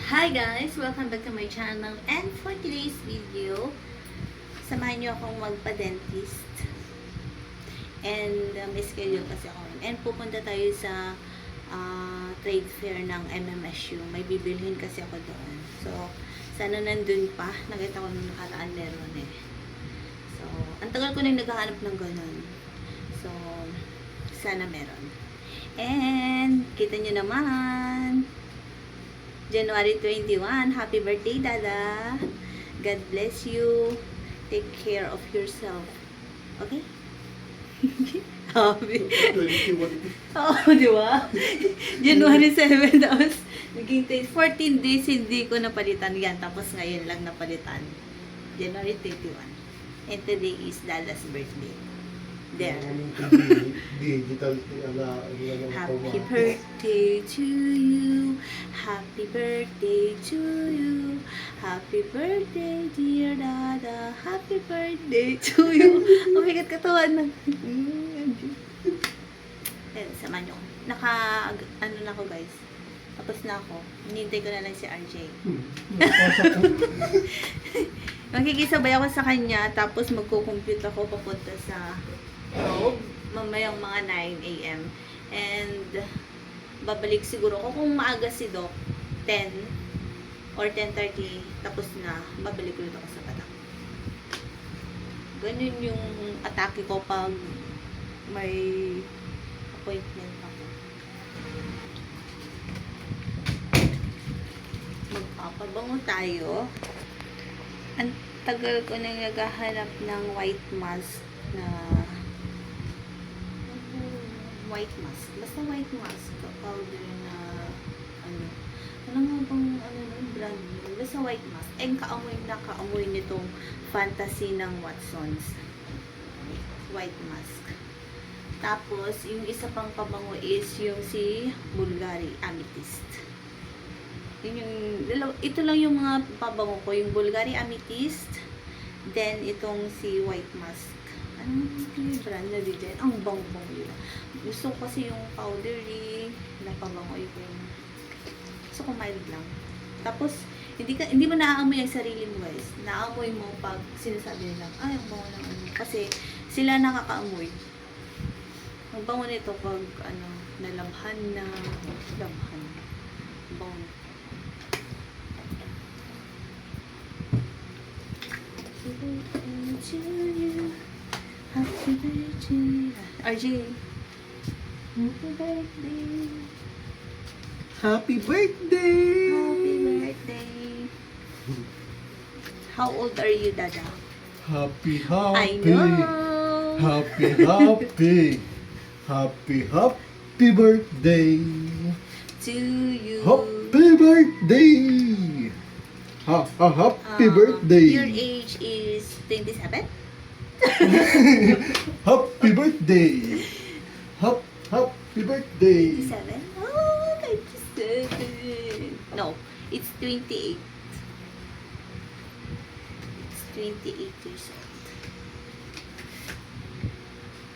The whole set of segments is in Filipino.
Hi guys! Welcome back to my channel, and for today's video, samahan niyo akong magpa-dentist. And may schedule kasi ako. And pupunta tayo sa trade fair ng MMSU. May bibilhin kasi ako doon. So, sana nandun pa. Nakita ko nung nakaraan meron eh. So, ang tagal ko nang naghahanap ng ganun. So, sana meron. And, kita nyo naman, January 21, happy birthday, Dada. God bless you. Take care of yourself. Okay? Happy. 21. Oo, di ba? January 7, tapos naging 14 days hindi ko napalitan yan. Tapos ngayon lang napalitan. January 21. And today is Dada's birthday. There. Digital Happy birthday to you. Happy birthday to you. Happy birthday, dear Dada. Happy birthday to you. Oh my God, katawan na. Ayan, sama nyo. Ano na ako guys. Tapos na ako. Hinintay ko na lang si RJ. Makikisabay ako sa kanya. Tapos magko-compute ako papunta sa loob. Mamayang mga 9 a.m. And babalik siguro ako kung maaga si Doc 10 or 10:30 tapos na, babalik ulit ako sa Batak. Ganun yung atake ko pag may appointment ako. Magpapabango tayo. Ang tagal ko nang naghahanap ng white mask na basta white mask powder na ano nga bang brand nyo? Basta white mask kaamoy nitong fantasy ng Watsons white mask. Tapos yung isa pang pabango is yung si Bulgari Amethyst. Ito lang yung mga pabango ko, yung Bulgari Amethyst, then itong si white mask. Anong brand na din? Ang bang-bang yun. Gusto ko kasi yung powdery na pabango yung gusto ko mild lang. Tapos, hindi mo naaamoy ang sarili mo guys. Naaamoy mo pag sinasabi nila, ay, ang bango ng ano. Kasi, sila nakakaamoy. Ang bango nito pag, nalabhan na, bango. Happy birthday, RJ. Happy birthday. Happy birthday! Happy birthday. How old are you, Dada? Happy, I happy. know. Happy, happy. Happy birthday. To you. Happy birthday. Happy birthday. Your age is 27? Happy birthday. Happy birthday. 27? Oh, 27. No, it's 28. It's 28 years old.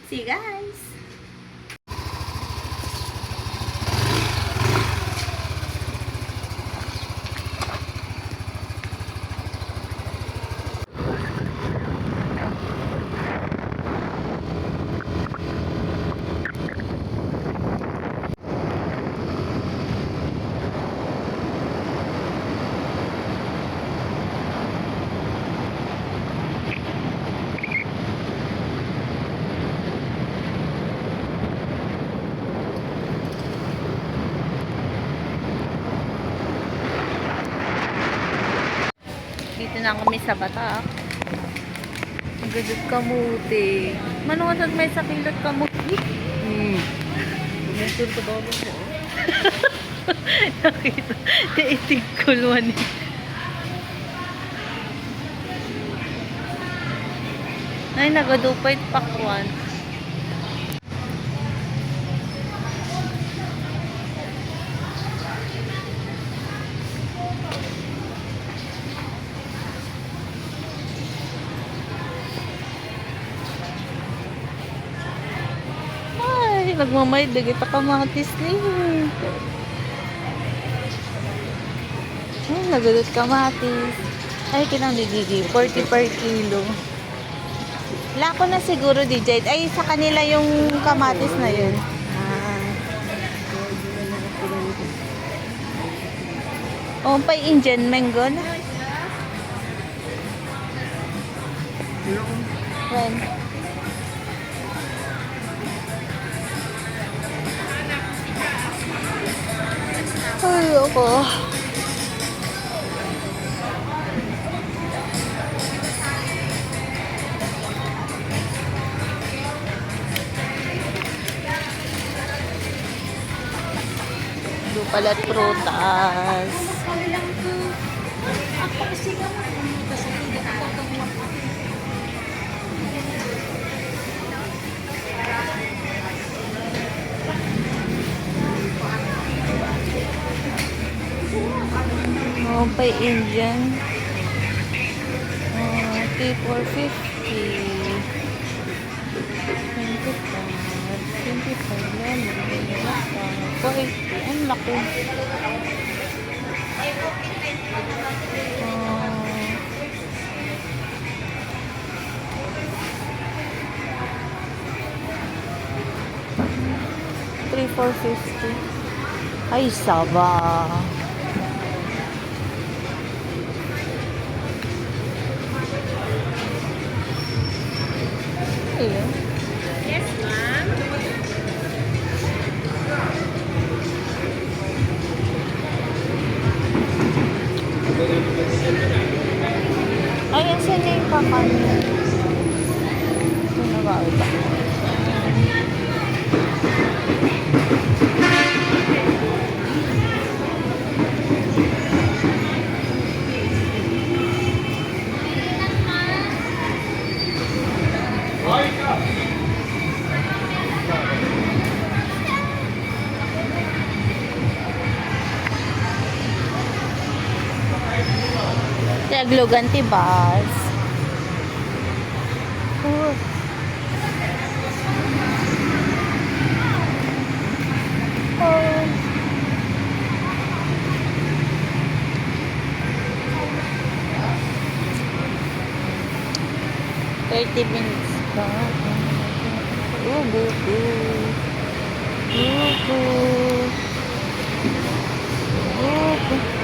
See you guys. Dito na kami sa Batak. Gadot kamuti. Manungan may sakilot kamuti. Bumuntul ka daw mo. Nakita. Naitig ko luwan eh. Ay, nagadupay pakwan. Nagmamayad, lagi pa kamatis ni. Ay, nagulat kamatis. Ay, kinang DJ, 40 per kilo. Lako na siguro, DJ. Ay, sa kanila yung kamatis na yun. Oh, pa Indian mango na. When? Ay, ako. Palat prutas. Oh, pa Indian. Okay, 450. 25 lemon. 450. Ang laki. $3,450. Ay, saba. Ayun. Yes, ma'am. Ay, asan na yung kakanin? Ito na ba? Ito. Taglogan tibas. Oh. 30 minutes pa. Bubu. Bubu. Bubu.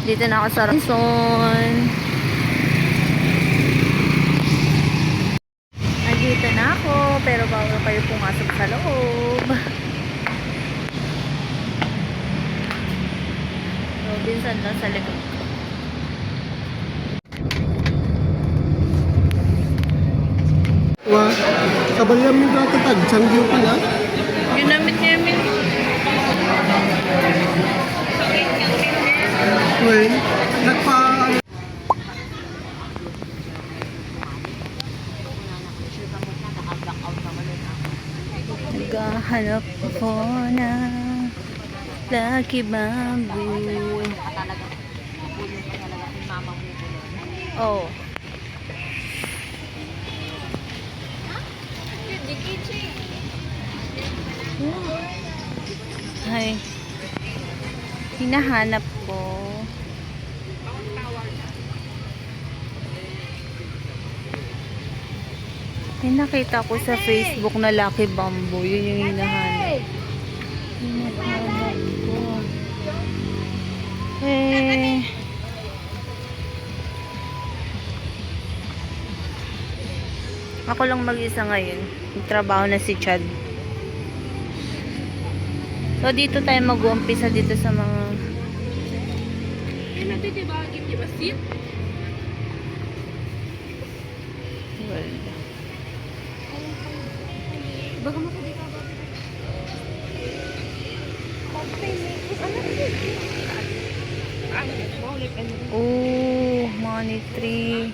Dito na ako sa Robinson. Nandito na ako, pero bawal kayo pumasok sa loob. Robinson lang sa likod ko. Wah, kabalyam yung katatag. Sangyo pala. Ginamit niya yung Well, nagpa... naghahanap ako na Lucky Bamboo. Oh. eh. Hinahanap ko. May nakita ko sa Facebook na Lucky Bamboo. Yun yung hinahanap. Hinahanap ko. Eh... Ako lang mag-isa ngayon. Nagtrabaho na si Chad. So, dito tayo mag-uumpisa dito sa mga... Natin, diba? Give you a seat. Well, Baga mo ko dito ba? oh, money tree.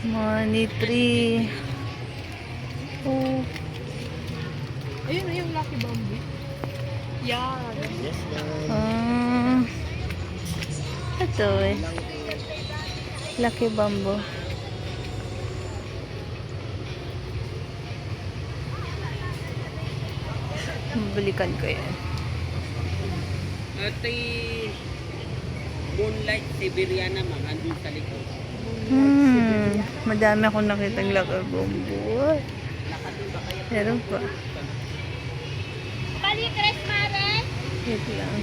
Money tree. Oh. Ayun, yung Lucky Bamboo. Yan. Ito eh. Lucky Bamboo. Balikan ko yan. Ito Moonlight Siberiana, ma'am. Andun sa likod. Madami akong nakitang Lucky Bamboo. Meron pa. Bali, Tres Mares. Wait lang.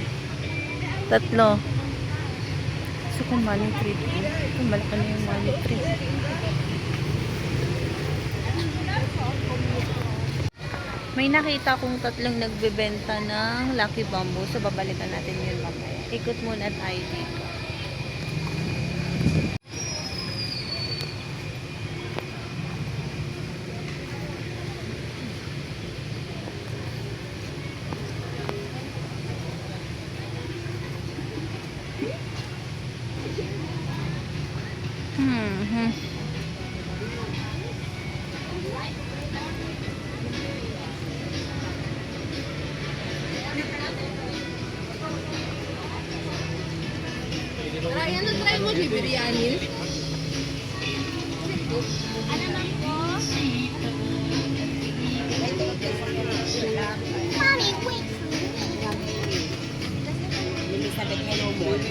3. Gusto kong money tree. Ito, malaki na yung money tree. May nakita kong 3 nagbebenta ng Lucky Bamboo. So, babalikan natin yun mamaya. Ikot muna tayo dito. Ryan, try mo si biryani. Ano man po? Mommy, wait. Elizabeth Melomon.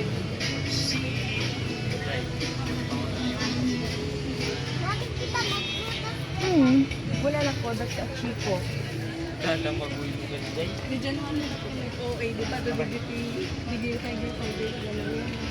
Wala lang po, that's a chico. Kala magulo ka dyan. Di dyan naman po, di ba? Bigay tayo dito.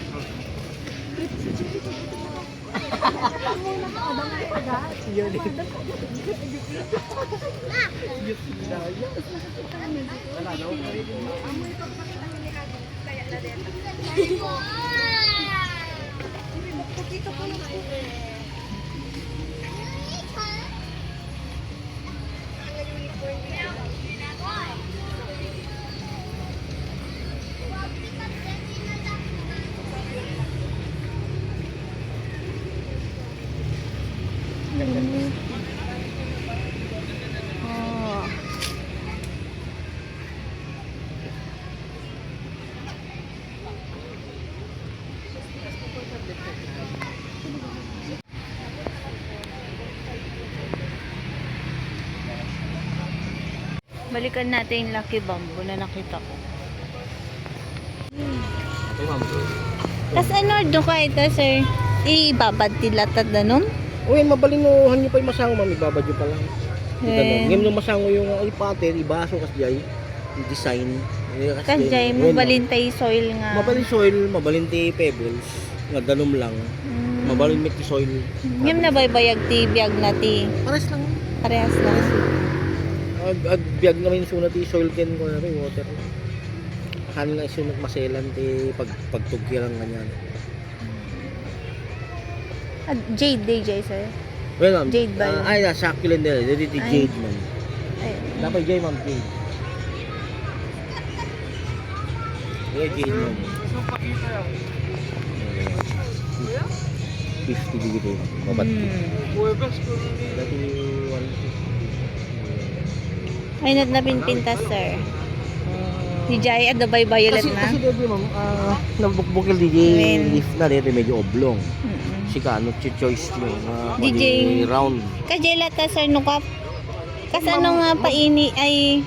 Oh. Balikan natin yung Lucky Bamboo na nakita ko. Okay, ma'am. Tapos ano, doon ka ito, sir? Ibabad tilatad na nun? Uy, mabalinuhan niyo pa yung masango, ma'am. Ibabadyo pa lang. Eh. Ngayon nung masango yung ipater, ibaso kasjay, yung design. Kasjay, mabalintay soil nga. Mabalin soil, mabalintay pebbles. Nga danom lang. Mabalin mit soil. Ngayon na baybayag ti, biyag na ti. Pares lang. Parehas lang. Ag biyag naman yung sunat ti soil ken ko na rin, water. Han na sunat maselan ti pagtugki lang ganyan. Jade DJ, sir. Well, ma'am. Jade ba yun? Ay, succulent nila. Dito ti Ay. jade, ma'am. Ayun. Dapat jade, ma'am. Jade. Yeah, jade, ma'am. 50 dito, mabat. Dati 150. Ay, na pinpintas, sir. Di Jai, ano ba violet Kasi na? dito, ma'am, nabukbukil DJ Amen. leaf na dito, medyo oblong. Mm-mm. Sika, ano, choice mo. DJ. Round. Kajay lata, sir, nukap. Kasi ano nga paini ay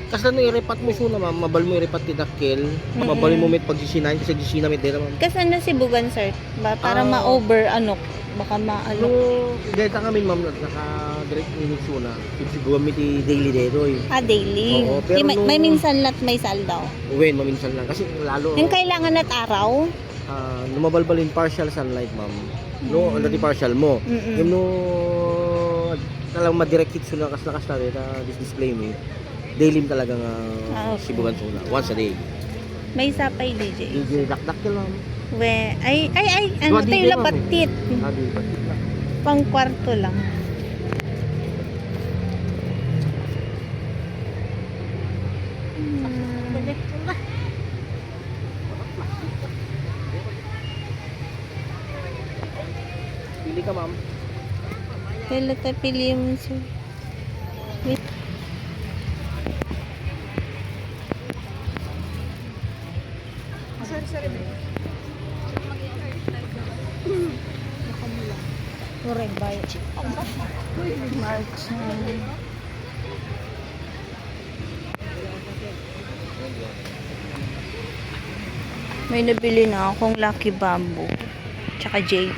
Kasi ano i-repat mo suna ma'am, mabal mo i-repat ti dakkel, mabal mo met pagsisinahin kasi gisinamit dira ma'am. kasi ano si Bugan sir ba para Ah. ma-over ano baka maano. Dahil kami ma'am naka-direct minute suna, siguro mi ti daily dedoy. Daily. Oo, pero Di, may nung- minsan lat may saldaw. Uwin, maminsan lang. Kasi lalo, Yung kailangan at araw. lumabalbalin partial sunlight, ma'am. No, ano di partial mo. Mm-mm. Yung no, talagang madirect hit suna lakas na rin, display mo. Daily talagang Okay. sibugan suna. Once a day. May sapay DJ. DJ dakdak ka lang. We, ay, ano Dua tayo DJ, labatit. Sabi, batik lang. Pang kwarto lang. Pili ka, ma'am. Kailan tayo pili mo sir? Correct by March. May nabili na akong Lucky Bamboo. Tsaka Jade.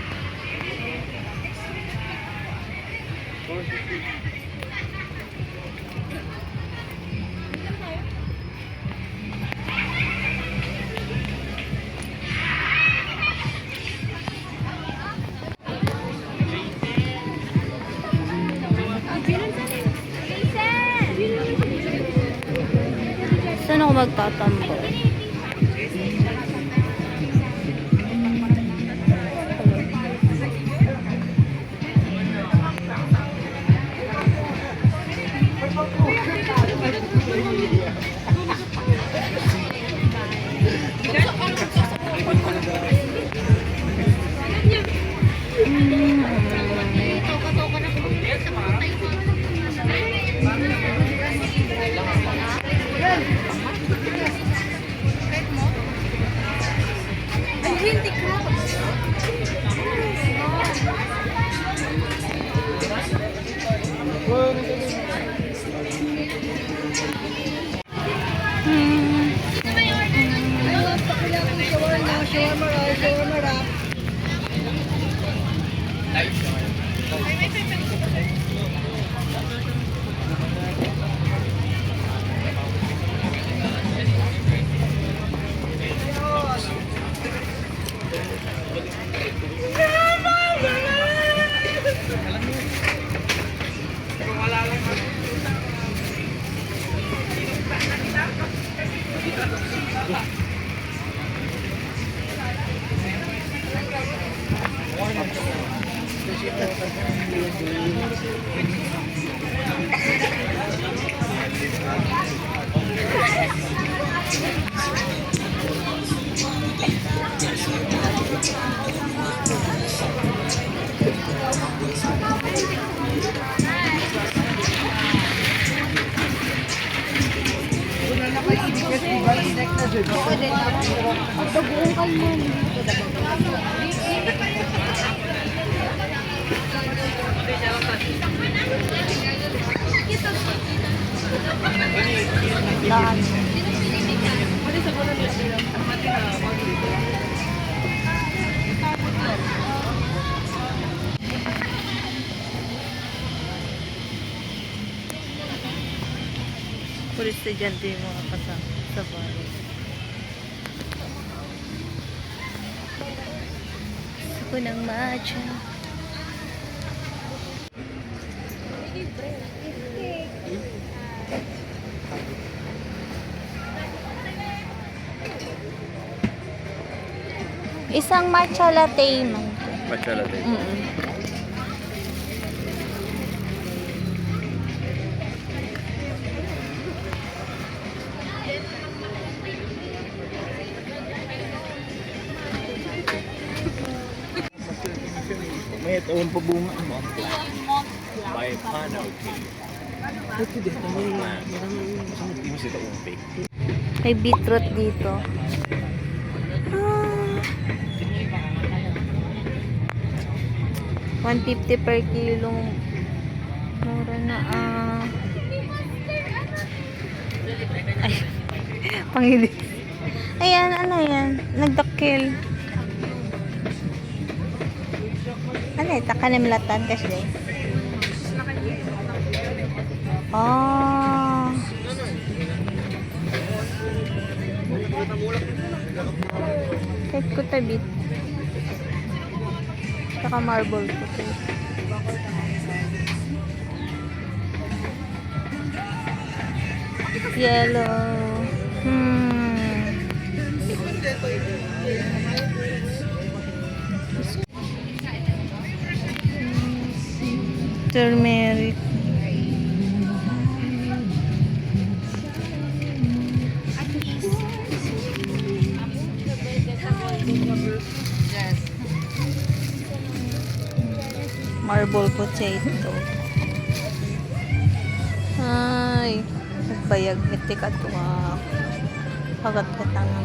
Saan ako magtatambo? Puro estudyante yung mga kasama sa bahay. Gusto ko ng matcha. Isang matcha latte man. Matcha latte. May taon pa bunga mo. By Panoky. Ito dito may maraming mo sa taong fake. May beetroot dito. Ah. 150 per kilong Mura na ay, panghilis. Ayan, ano yan? Nagdakil. Ano ito? Kanimlatan kasi. Oh. Kahit ko tabit. Saka marble ko. Yellow. Turmeric. Marble potato. Ay, nagbayag itik at pagat katangan.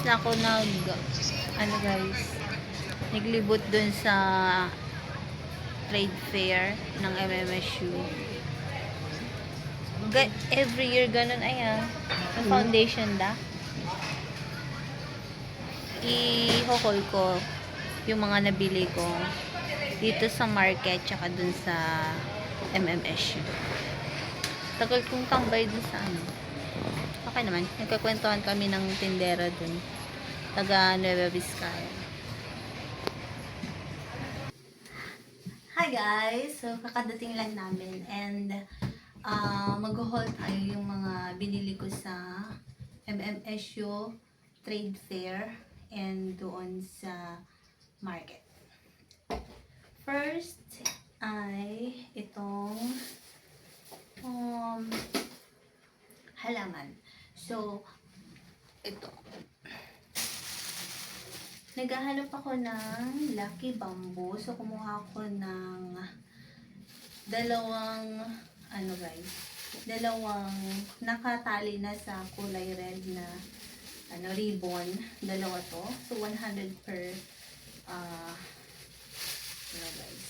na ako ano guys, naglibot dun sa trade fair ng MMSU. Every year ganun, ayan. Yung foundation da. I-haul ko yung mga nabili ko dito sa market tsaka dun sa MMSU. Tagal kong tambay dun sa ano. Okay naman. Nagkakwentuhan kami ng tindera dun. Taga Nueva Vizcaya. Hi guys! So, kakadating lang namin and mag-haul tayo yung mga binili ko sa MMSU Trade Fair and doon sa market. First ay itong halaman. So, ito. Naghahanap ako ng Lucky Bamboo. So, kumuha ako ng dalawang nakatali na sa kulay red na ribbon. Dalawa to. So, 100 per guys.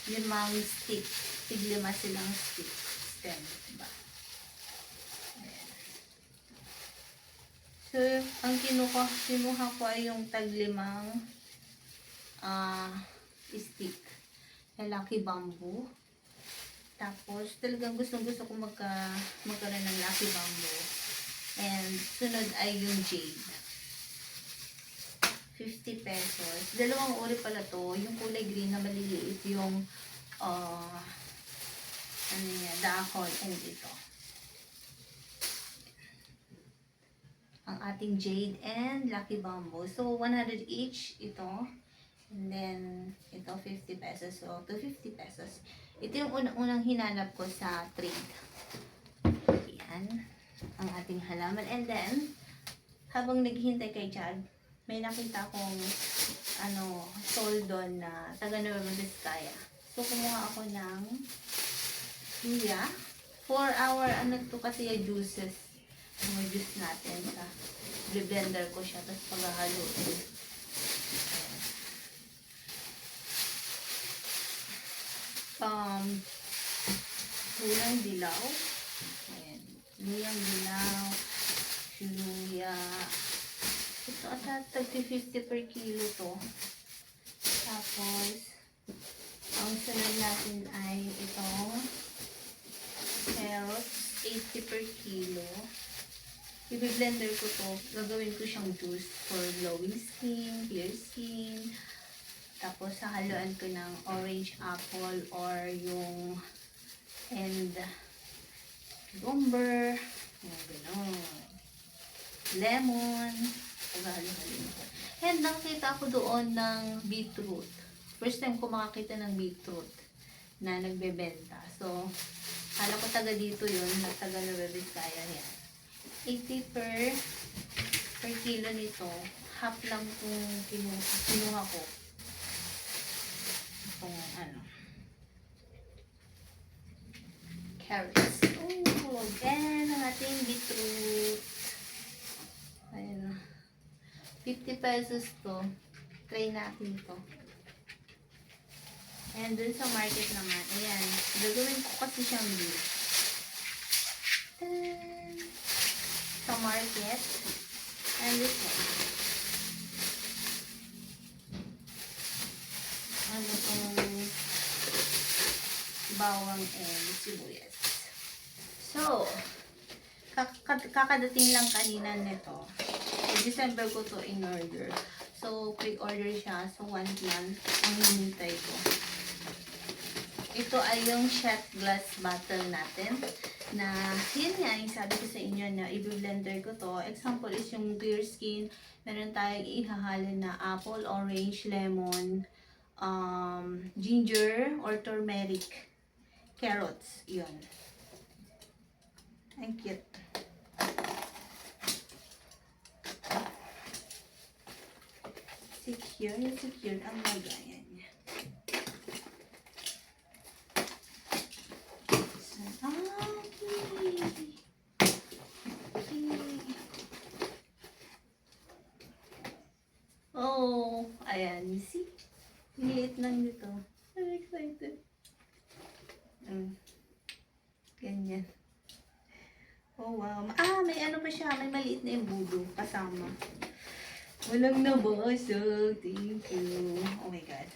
5 stick. Tig-5 silang stick. Stem. Diba? Ayan. So, ang kinuha ko ay yung tag-5 stick. Lucky Bamboo. Tapos, talagang gusto ko magkaroon ng Lucky Bamboo. And, sunod ay yung jade. 50 pesos. Dalawang uri pala to. Yung kulay green na maliliit. Yung, dahon. And ito. Ang ating jade and Lucky Bamboo. So, 100 each. Ito. And then, ito 50 pesos. So, 250 pesos. Ito yung unang hinanap ko sa trade. Yan. Ang ating halaman. And then, habang naghihintay kay Chad, may nakita akong stall doon na taga Nueva Vizcaya. So, kumuha ako ng luya. 4 hour, to kasi yung juices. Yung juice natin. Blender ko siya. Tapos paghahaluin. Luyang dilaw. Ayan. Luyang dilaw. Luya. Ito ata 30-50 per kilo to. Tapos, ang sunod natin ay itong carrots. 80 per kilo. I-blender ko to. Gagawin ko siyang juice for glowing skin, clear skin. Tapos, hahaluan ko ng orange apple or yung cucumber. Yung gano'n. Lemon. Paghahaluin ko. And nakita ko doon ng beetroot. First time ko makakita ng beetroot na nagbebenta. So, hala ko taga dito yun. Taga Nueva Vizcaya yan. 80 per kilo nito. Half lang kung kinuha ko. Kung carrots. Oh, and ang ating beetroot. Ayan. 50 pesos to. Try natin to. And dun sa market naman, ayan. Gagawin ko kasi siyang beef. Sa market. And this one. Itong bawang and sibuyas. So, kakadating lang kanina nito. December ko to in order. So, pre-order siya. So, 1 month ang hinintay ko. Ito ay yung shot glass bottle natin. Na, yun nga, yung sabi ko sa inyo na i-blender ko to. Example is yung clear skin. Meron tayong ihahalo na apple, orange, lemon, ginger, or turmeric. Carrots. Yun. Ang cute. Secure ang lagayan niya. Ganyan. Oh, wow. Ah, may ano pa siya. May maliit na embudo kasama. Walang nabasag. Thank you. Oh my God.